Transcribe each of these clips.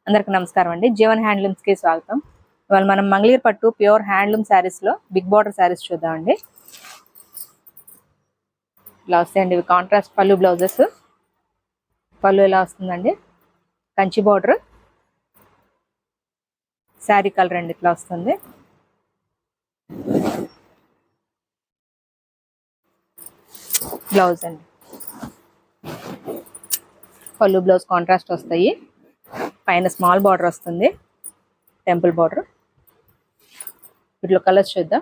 అందరికి నమస్కారం అండి. జీవన్ హ్యాండ్లూమ్స్ కి స్వాగతం. ఇవాళ మనం మంగళగిరి పట్టు ప్యూర్ హ్యాండ్లూమ్ శారీస్ లో బిగ్ బార్డర్ శారీస్ చూద్దామండి. ఇలా వస్తాయండి ఇవి కాంట్రాస్ట్ పళ్ళు బ్లౌజెస్. పళ్ళు ఎలా వస్తుందండి, కంచి బార్డర్, శారీ కలర్ అండి ఇట్లా వస్తుంది. బ్లౌజ్ అండి, పళ్ళు బ్లౌజ్ కాంట్రాస్ట్ వస్తాయి. పైన స్మాల్ బార్డర్ వస్తుంది, టెంపుల్ బార్డర్. వీటిలో కలర్స్ చూద్దాం.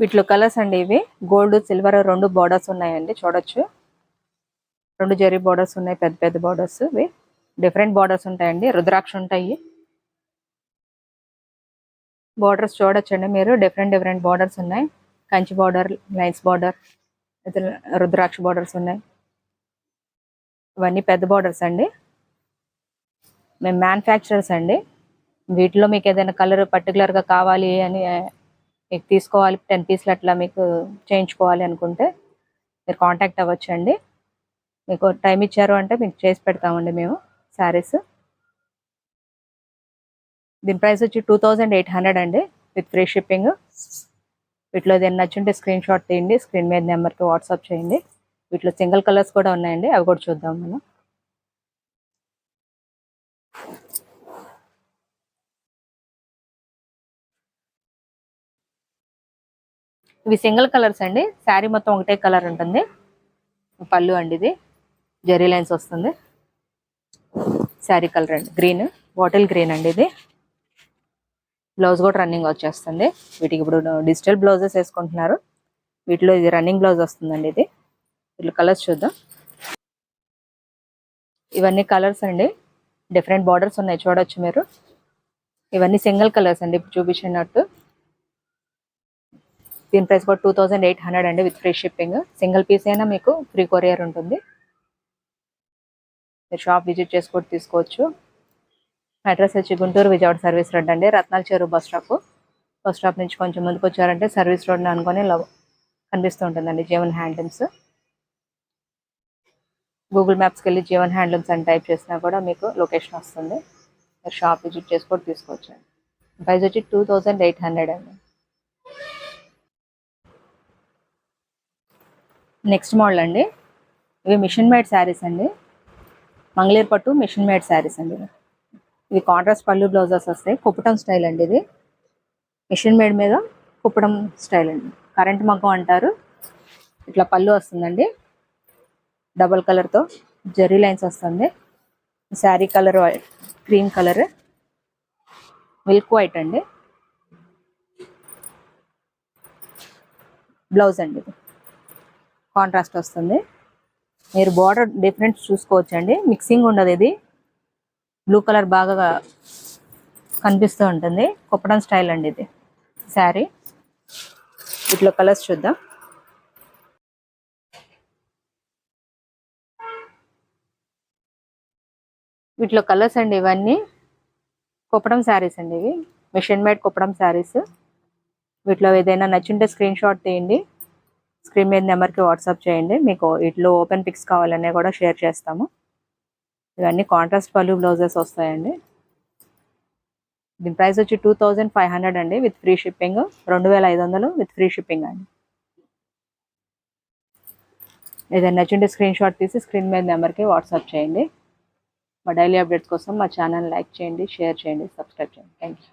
వీటిలో కలర్స్ అండి ఇవి గోల్డ్ సిల్వర్ రెండు బార్డర్స్ ఉన్నాయండి, చూడొచ్చు. రెండు జరీ బార్డర్స్ ఉన్నాయి, పెద్ద పెద్ద బార్డర్స్. ఇవి డిఫరెంట్ బార్డర్స్ ఉంటాయండి, రుద్రాక్ష ఉంటాయి. బార్డర్స్ చూడొచ్చండి మీరు, డిఫరెంట్ డిఫరెంట్ బార్డర్స్ ఉన్నాయి. కంచి బార్డర్, లైన్స్ బార్డర్, రుద్రాక్ష బార్డర్స్ ఉన్నాయి. ఇవన్నీ పెద్ద బార్డర్స్ అండి. మేము మ్యానుఫ్యాక్చరర్స్ అండి. వీటిలో మీకు ఏదైనా కలర్ పర్టికులర్గా కావాలి అని మీకు తీసుకోవాలి, 10 పీస్లు అట్లా మీకు చేయించుకోవాలి అనుకుంటే మీరు కాంటాక్ట్ అవ్వచ్చు అండి. మీకు టైం ఇచ్చారు అంటే మీకు చేసి పెడతామండి మేము శారీస్. దీని ప్రైస్ వచ్చి 2800 అండి, విత్ ఫ్రీ షిప్పింగ్. వీటిలో ఏదైనా నచ్చుంటే స్క్రీన్ షాట్ తీయండి, స్క్రీన్ మీద నెంబర్కి వాట్సాప్ చేయండి. వీటిలో సింగిల్ కలర్స్ కూడా ఉన్నాయండి, అవి కూడా చూద్దాం మనం. ఇవి సింగిల్ కలర్స్ అండి, శారీ మొత్తం ఒకటే కలర్ ఉంటుంది. పళ్ళు అండి ఇది జెరీ లైన్స్ వస్తుంది. శారీ కలర్ అండి గ్రీన్, బాటిల్ గ్రీన్ అండి ఇది. బ్లౌజ్ కూడా రన్నింగ్ వచ్చేస్తుంది. వీటికి ఇప్పుడు డిజిటల్ బ్లౌజెస్ వేసుకుంటున్నారు, వీటిలో ఇది రన్నింగ్ బ్లౌజ్ వస్తుందండి. ఇది వీటిలో కలర్స్ చూద్దాం. ఇవన్నీ కలర్స్ అండి, డిఫరెంట్ బార్డర్స్ ఉన్నాయి, చూడొచ్చు మీరు. ఇవన్నీ సింగిల్ కలర్స్ అండి ఇప్పుడు చూపించినట్టు. దీని ప్రైస్ కూడా 2800 అండి, with free shipping. Single piece అయినా మీకు ఫ్రీ కొరియర్ ఉంటుంది. మీరు షాప్ విజిట్ చేసి కూడా తీసుకోవచ్చు. అడ్రస్ వచ్చి గుంటూరు విజయవాడ సర్వీస్ రోడ్ అండి, రత్నాల చెరువు బస్ స్టాప్. బస్ స్టాప్ నుంచి కొంచెం ముందుకు వచ్చారంటే సర్వీస్ రోడ్ని అనుకొని కనిపిస్తూ ఉంటుందండి జీవన్ హ్యాండ్లూమ్స్. గూగుల్ మ్యాప్స్కి వెళ్ళి జీవన్ హ్యాండ్లూమ్స్ అని టైప్ చేసినా కూడా మీకు లొకేషన్ వస్తుంది. మీరు షాప్ విజిట్ చేసి కూడా తీసుకోవచ్చు. ప్రైస్ వచ్చి 2800 అండి. నెక్స్ట్ మోడల్ అండి, ఇవి మిషన్ మేడ్ శారీస్ అండి. మంగళగిరి పట్టు మిషన్ మేడ్ శారీస్ అండి. ఇవి కాంట్రాస్ట్ పళ్ళు బ్లౌజెస్ వస్తాయి. కుప్పటం స్టైల్ అండి ఇది, మిషన్ మేడ్ మీద కుప్పటం స్టైల్ అండి, కరెంట్ మగ్గం అంటారు. ఇట్లా పళ్ళు వస్తుందండి, డబల్ కలర్తో జెర్రీ లైన్స్ వస్తుంది. Sari colour cream colour, milk white అండి. బ్లౌజ్ అండి ఇది కాంట్రాస్ట్ వస్తుంది. మీరు బార్డర్ డిఫరెంట్ చూసుకోవచ్చు అండి, మిక్సింగ్ ఉండదు. ఇది బ్లూ కలర్ బాగా కనిపిస్తూ ఉంటుంది, కుప్పడం స్టైల్ అండి ఇది శారీ. వీటిలో కలర్స్ చూద్దాం. వీటిలో కలర్స్ అండి, ఇవన్నీ కుప్పడం శారీస్ అండి, ఇవి మిషన్ మేడ్ కుప్పడం శారీస్. వీటిలో ఏదైనా నచ్చుంటే స్క్రీన్ షాట్ తీయండి, స్క్రీన్ మీద నెంబర్కి వాట్సాప్ చేయండి. మీకు వీటిలో ఓపెన్ పిక్స్ కావాలనే కూడా షేర్ చేస్తాము. ఇవన్నీ కాంట్రాస్ట్ పళ్ళు బ్లౌజెస్ వస్తాయండి. దీని ప్రైస్ వచ్చి 2500 అండి, with free shipping. 2500 with free shipping అండి. ఏదైనా నచ్చుంటే స్క్రీన్ షాట్ తీసి స్క్రీన్ మీద నెంబర్కి వాట్సాప్ చేయండి. మా డైలీ అప్డేట్స్ కోసం మా ఛానల్ లైక్ చేయండి, షేర్ చేయండి, సబ్స్క్రైబ్ చేయండి. Thank you.